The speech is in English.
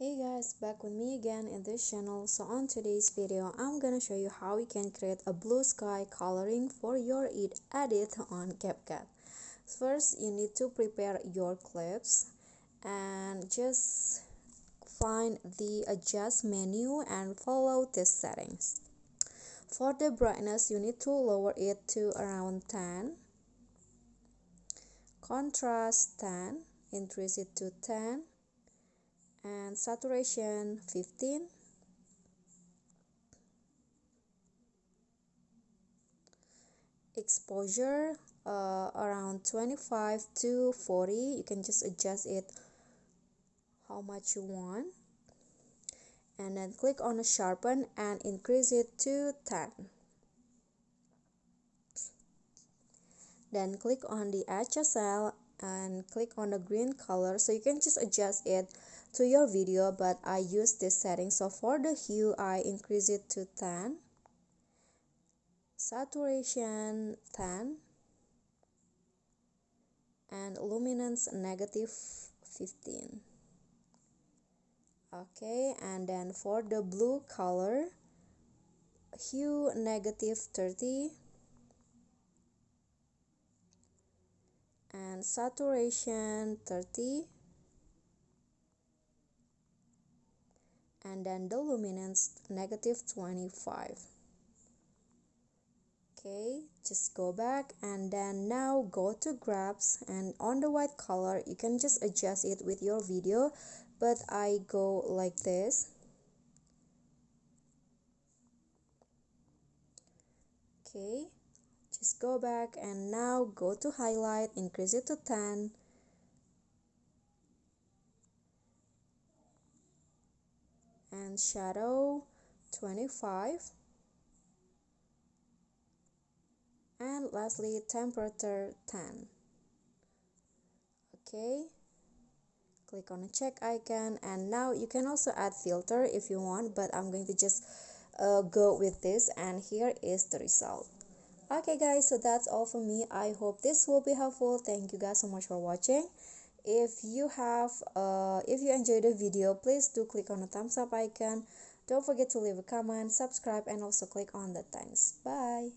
Hey guys, back with me again in this channel. So on today's video, I'm gonna show you how you can create a blue sky coloring for your edit on CapCut. First, you need to prepare your clips and just find the adjust menu and follow these settings. For the brightness, you need to lower it to around 10, contrast 10, increase it to 10, and saturation 15, exposure around 25 to 40. You can just adjust it how much you want, and then click on the sharpen and increase it to 10. Then click on the HSL and click on the green color, so you can just adjust it to your video, but I use this setting. So for the hue, I increase it to 10, saturation 10, and luminance negative 15. Okay, and then for the blue color, hue negative 30 and saturation 30, and then the luminance negative 25. Okay, just go back and then now go to grabs, and on the white color you can just adjust it with your video, but I go like this. Okay, just go back and now go to highlight, increase it to 10, and shadow 25, and lastly temperature 10. Okay, click on the check icon, and now you can also add filter if you want, but I'm going to just go with this, and here is the result. Okay guys, so that's all for me. I hope this will be helpful. Thank you guys so much for watching. If you enjoyed the video, please do click on the thumbs up icon. Don't forget to leave a comment, subscribe, and also click on the thanks. Bye.